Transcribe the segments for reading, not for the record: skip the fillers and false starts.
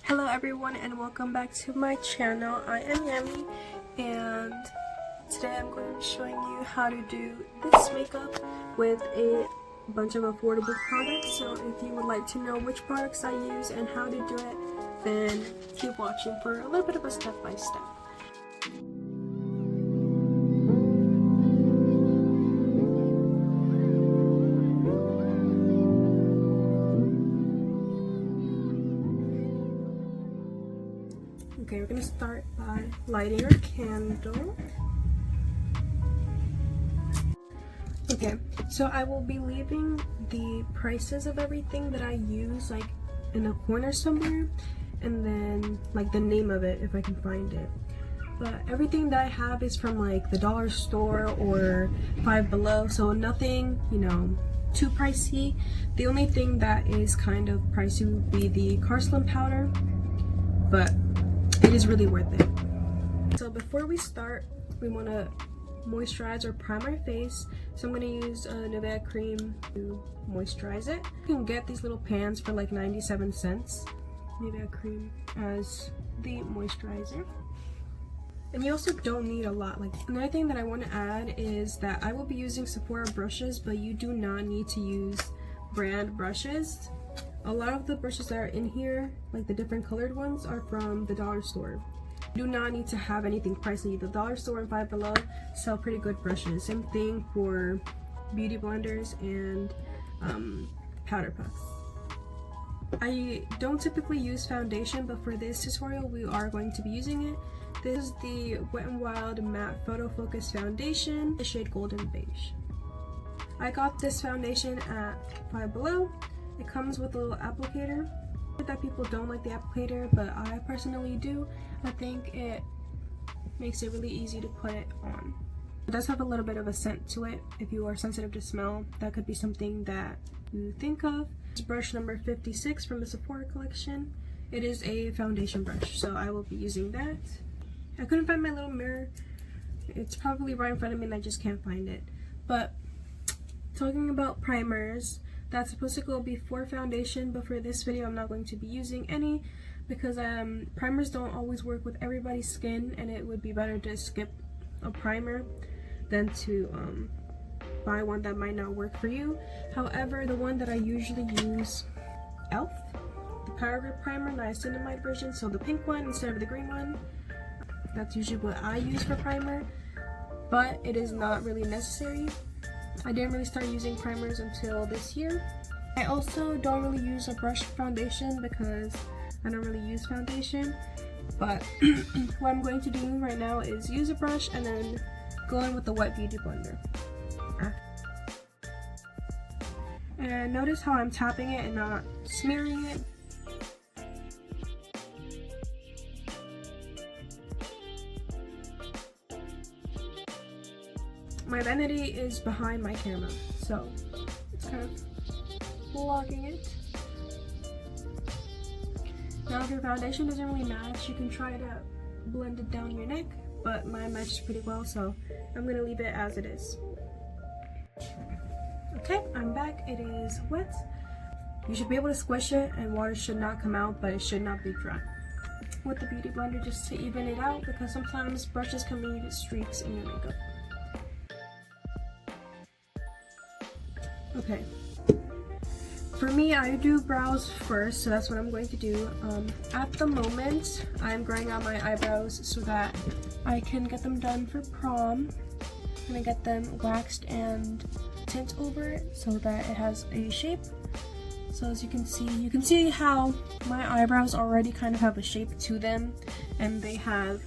Hello everyone and welcome back to my channel. I am Yami and today I'm going to be showing you how to do this makeup with a bunch of affordable products. So if you would like to know which products I use and how to do it, then keep watching for a little bit of a step-by-step. Okay, we're gonna start by lighting our candle. Okay, so I will be leaving the prices of everything that I use like in a corner somewhere, and then like the name of it if I can find it. But everything that I have is from like the dollar store or Five Below, so nothing, you know, too pricey. The only thing that is kind of pricey would be the Carslin powder, but it is really worth it. So before we start, we want to moisturize or prime our face. So I'm going to use a Nivea cream to moisturize it. You can get these little pans for like 97 cents. Nivea cream as the moisturizer. And you also don't need a lot. Like, another thing that I want to add is that I will be using Sephora brushes, but you do not need to use brand brushes. A lot of the brushes that are in here, like the different colored ones, are from the dollar store. You do not need to have anything pricey. The dollar store and Five Below sell pretty good brushes. Same thing for beauty blenders and powder puffs. I don't typically use foundation, but for this tutorial we are going to be using it. This is the Wet n Wild Matte Photo Focus Foundation, the shade Golden Beige. I got this foundation at Five Below. It comes with a little applicator. That people don't like the applicator, but I personally do. I think it makes it really easy to put it on. It does have a little bit of a scent to it. If you are sensitive to smell, that could be something that you think of. It's brush number 56 from the Sephora collection. It is a foundation brush, so I will be using that. I couldn't find my little mirror. It's probably right in front of me and I just can't find it. But talking about primers, that's supposed to go before foundation, but for this video I'm not going to be using any because primers don't always work with everybody's skin, and it would be better to skip a primer than to buy one that might not work for you. However, the one that I usually use, e.l.f., the Power Grip Primer, niacinamide version, so the pink one instead of the green one. That's usually what I use for primer, but it is not really necessary. I didn't really start using primers until this year. I also don't really use a brush foundation because I don't really use foundation, but what I'm going to do right now is use a brush and then go in with the wet beauty blender. And notice how I'm tapping it and not smearing it. My vanity is behind my camera, so it's kind of blocking it. Now if your foundation doesn't really match, you can try to blend it down your neck, but mine matches pretty well, so I'm going to leave it as it is. Okay, I'm back. It is wet. You should be able to squish it and water should not come out, but it should not be dry. With the beauty blender just to even it out, because sometimes brushes can leave streaks in your makeup. Okay, for me, I do brows first, so that's what I'm going to do. At the moment, I'm growing out my eyebrows so that I can get them done for prom. I'm gonna get them waxed and tint over it so that it has a shape. So as you can see how my eyebrows already kind of have a shape to them, and they have,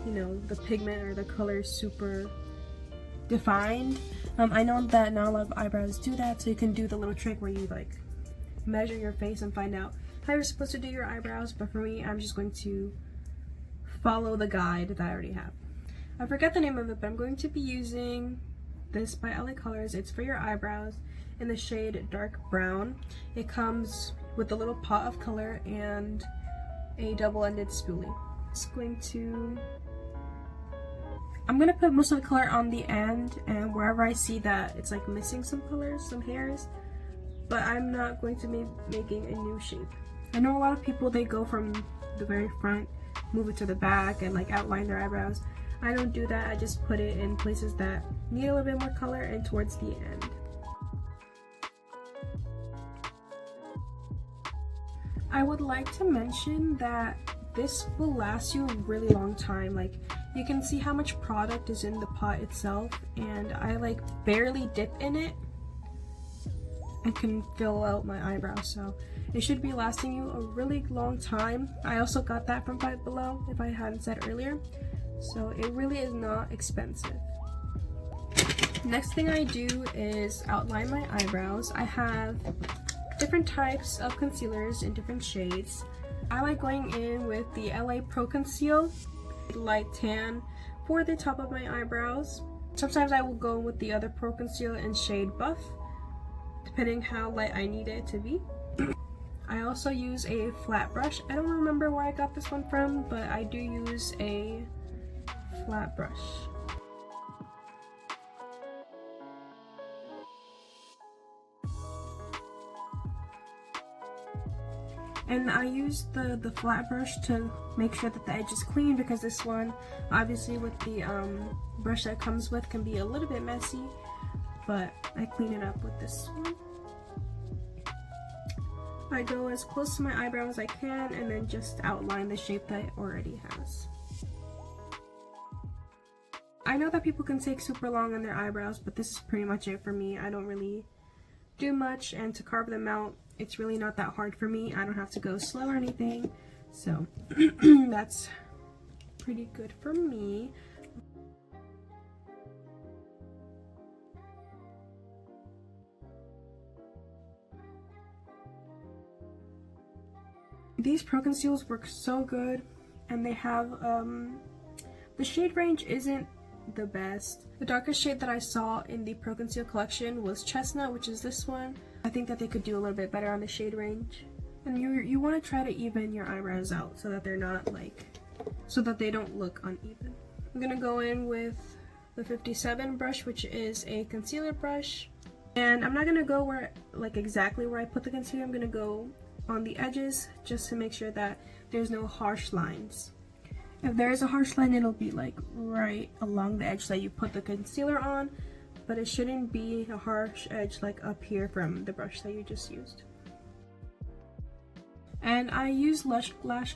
you know, the pigment or the color super defined. I know that not a lot of eyebrows do that, so you can do the little trick where you like measure your face and find out how you're supposed to do your eyebrows, but for me, I'm just going to follow the guide that I already have. I forget the name of it, but I'm going to be using this by LA Colors. It's for your eyebrows in the shade dark brown. It comes with a little pot of color and a double-ended spoolie. I'm gonna put most of the color on the end, and wherever I see that it's like missing some colors, some hairs, but I'm not going to be making a new shape. I know a lot of people, they go from the very front, move it to the back, and like outline their eyebrows. I don't do that. I just put it in places that need a little bit more color and towards the end. I would like to mention that this will last you a really long time. Like, you can see how much product is in the pot itself, and I like barely dip in it and can fill out my eyebrows, so it should be lasting you a really long time. I also got that from Five Below, if I hadn't said earlier, so it really is not expensive. Next thing I do is outline my eyebrows. I have different types of concealers in different shades. I like going in with the LA Pro Conceal Light Tan for the top of my eyebrows. Sometimes I will go with the other Pro Conceal in shade Buff, depending how light I need it to be. I also use a flat brush. I don't remember where I got this one from, but I do use a flat brush. And I use the flat brush to make sure that the edge is clean, because this one, obviously with the brush that comes with, can be a little bit messy, but I clean it up with this one. I go as close to my eyebrow as I can and then just outline the shape that it already has. I know that people can take super long on their eyebrows, but this is pretty much it for me. I don't really do much, and to carve them out, it's really not that hard for me. I don't have to go slow or anything, so that's pretty good for me. These Pro Conceals work so good, and they have the shade range isn't the best. The darkest shade that I saw in the Pro Conceal collection was Chestnut, which is this one. I think that they could do a little bit better on the shade range. And you want to try to even your eyebrows out so that they're not like, so that they don't look uneven. I'm gonna go in with the 57 brush, which is a concealer brush, and I'm not gonna go where like exactly where I put the concealer. I'm gonna go on the edges just to make sure that there's no harsh lines. If there is a harsh line, it'll be like right along the edge that you put the concealer on, but it shouldn't be a harsh edge like up here from the brush that you just used. And I use lash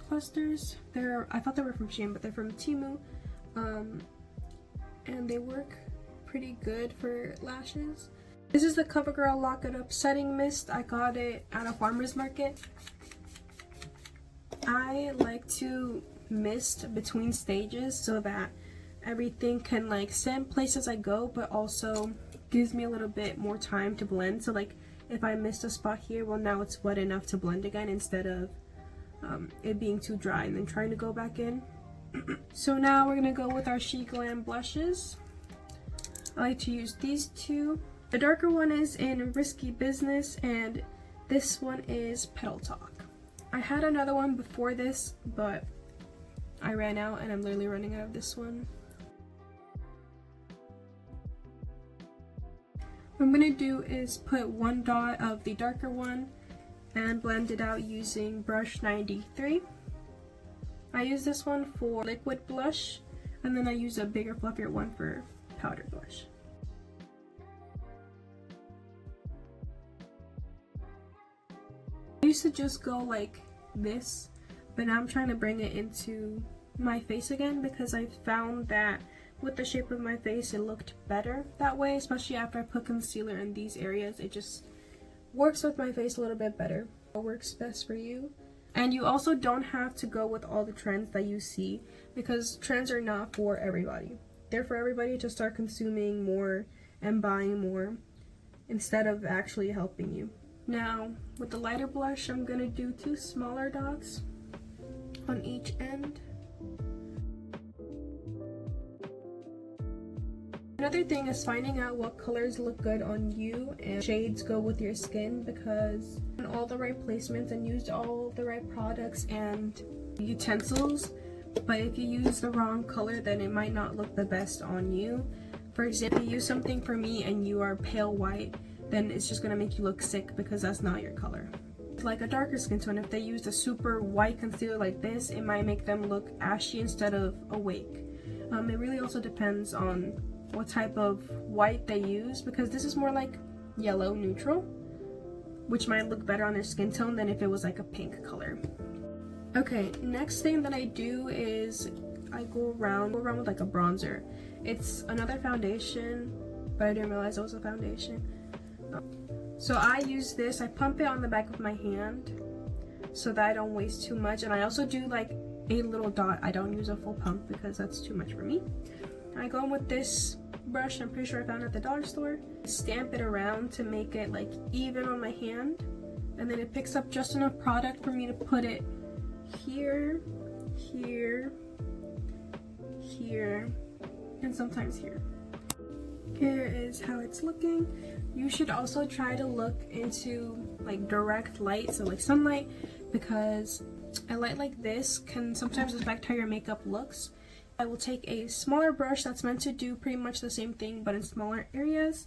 clusters. I thought they were from Shein, but they're from Temu, and they work pretty good for lashes. This is the CoverGirl Lock It Up Setting Mist. I got it at a farmer's market. I like to mist between stages so that everything can like set in place as I go, but also gives me a little bit more time to blend. So like if I missed a spot here, well, now it's wet enough to blend again instead of it being too dry and then trying to go back in. So now we're gonna go with our She Glam blushes. I like to use these two. The darker one is in Risky Business, and this one is Petal Talk. I had another one before this, but I ran out, and I'm literally running out of this one. What I'm gonna do is put one dot of the darker one and blend it out using brush 93. I use this one for liquid blush, and then I use a bigger, fluffier one for powder blush. I used to just go like this, but now I'm trying to bring it into my face again, because I found that with the shape of my face it looked better that way, especially after I put concealer in these areas. It just works with my face a little bit better. What works best for you. And you also don't have to go with all the trends that you see, because trends are not for everybody. They're for everybody to start consuming more and buying more instead of actually helping you. Now with the lighter blush, I'm gonna do 2 smaller dots on each end. Another thing is finding out what colors look good on you and shades go with your skin, because in all the right placements and used all the right products and utensils, but if you use the wrong color, then it might not look the best on you. For example, if you use something for me and you are pale white, then it's just gonna make you look sick because that's not your color. like a darker skin tone. If they use a super white concealer like this, it might make them look ashy instead of awake. It really also depends on what type of white they use, because this is more like yellow neutral, which might look better on their skin tone than if it was like a pink color. Okay, next thing that I do is I go around with like a bronzer. It's another foundation, but I didn't realize it was a foundation. So I use this, I pump it on the back of my hand so that I don't waste too much, and I also do like a little dot. I don't use a full pump because that's too much for me. I go in with this brush I'm pretty sure I found at the dollar store, stamp it around to make it like even on my hand, and then it picks up just enough product for me to put it here, here, here, and sometimes here. Here is how it's looking. You should also try to look into like direct light, so like sunlight, because a light like this can sometimes affect how your makeup looks. I will take a smaller brush that's meant to do pretty much the same thing but in smaller areas,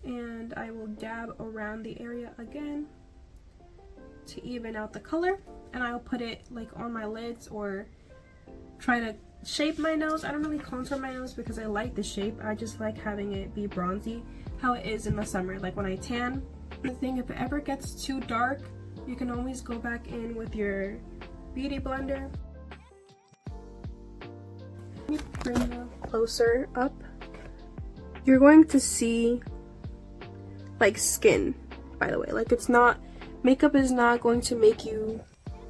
and I will dab around the area again to even out the color, and I'll put it like on my lids or try to shape my nose. I don't really contour my nose because I like the shape. I just like having it be bronzy, how it is in the summer, like when I tan. The thing, if it ever gets too dark, you can always go back in with your beauty blender. Let me bring it closer up. You're going to see like skin, by the way. Like, it's not, makeup is not going to make you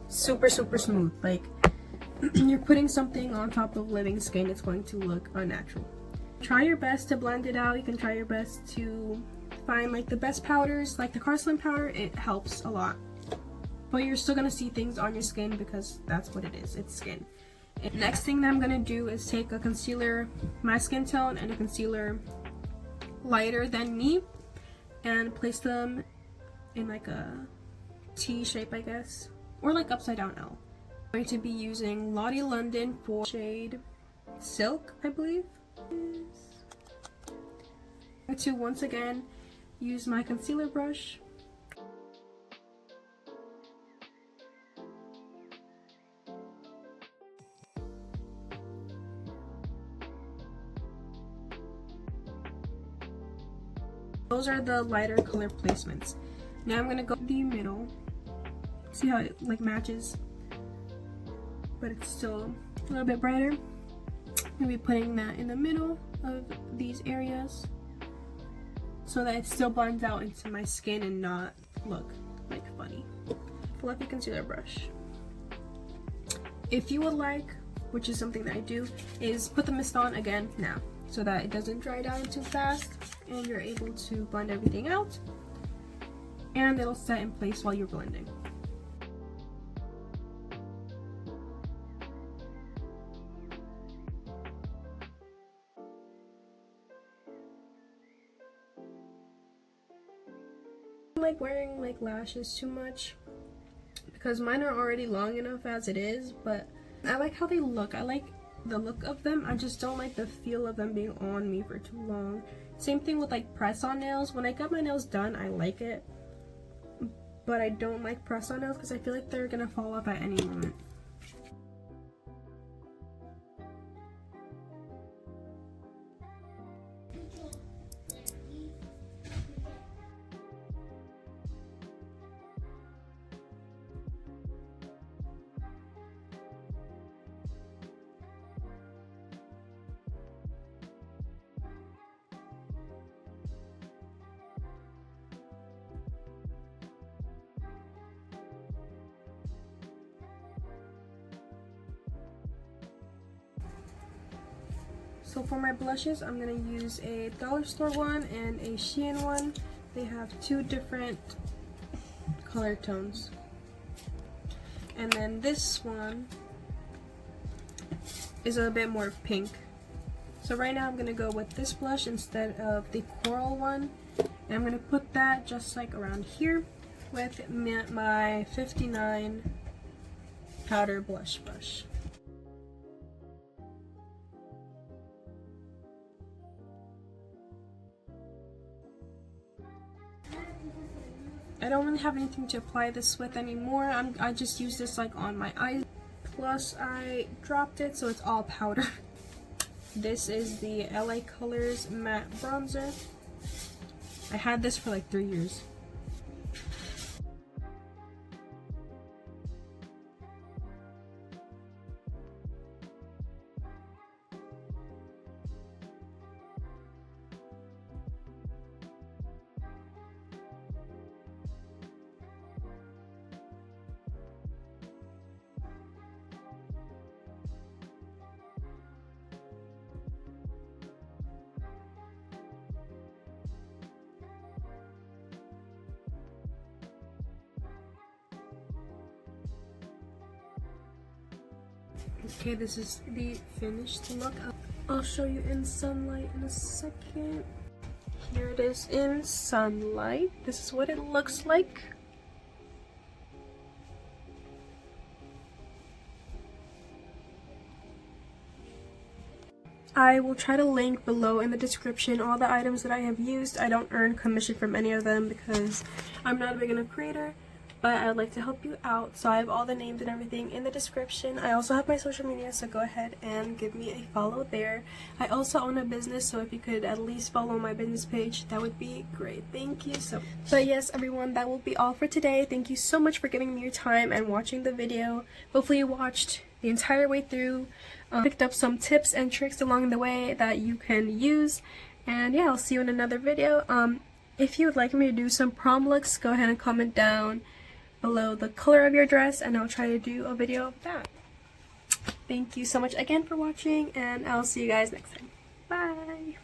super smooth. Like, you're putting something on top of living skin, it's going to look unnatural. Try your best to blend it out. You can try your best to find like the best powders, like the Car Slim powder. It helps a lot, but you're still gonna see things on your skin because that's what it is, it's skin. And next thing that I'm gonna do is take a concealer, my skin tone, and a concealer lighter than me, and place them in like a T shape, I guess, or like upside down L. I'm going to be using Lottie London for shade Silk, I believe. I'm going to once again use my concealer brush. Those are the lighter color placements. Now I'm going to go the middle. See how it like matches, but it's still a little bit brighter. I'm going to be putting that in the middle of these areas so that it still blends out into my skin and not look like funny. Fluffy concealer brush. If you would like, which is something that I do, is put the mist on again now so that it doesn't dry down too fast and you're able to blend everything out and it'll set in place while you're blending. I like wearing like lashes too much because mine are already long enough as it is, but I like how they look. I like the look of them. I just don't like the feel of them being on me for too long. Same thing with like press-on nails. When I got my nails done, I like it, but I don't like press-on nails because I feel like they're gonna fall off at any moment. So for my blushes, I'm going to use a dollar store one and a Shein one. They have two different color tones. And then this one is a bit more pink. So right now I'm going to go with this blush instead of the coral one. And I'm going to put that just like around here with my 59 powder blush brush. I don't really have anything to apply this with anymore. I just use this like on my eyes. Plus I dropped it, so it's all powder. This is the LA Colors matte bronzer. I had this for like 3 years. Okay, this is the finished look. I'll show you in sunlight in a second. Here it is in sunlight. This is what it looks like. I will try to link below in the description all the items that I have used. I don't earn commission from any of them because I'm not a big enough creator, but I'd like to help you out. So I have all the names and everything in the description. I also have my social media, so go ahead and give me a follow there. I also own a business, so if you could at least follow my business page, that would be great. Thank you so much. But yes, everyone, that will be all for today. Thank you so much for giving me your time and watching the video. Hopefully you watched the entire way through, picked up some tips and tricks along the way that you can use. And yeah, I'll see you in another video. If you would like me to do some prom looks, go ahead and comment down below the color of your dress and I'll try to do a video of that. Thank you so much again for watching, and I'll see you guys next time. Bye!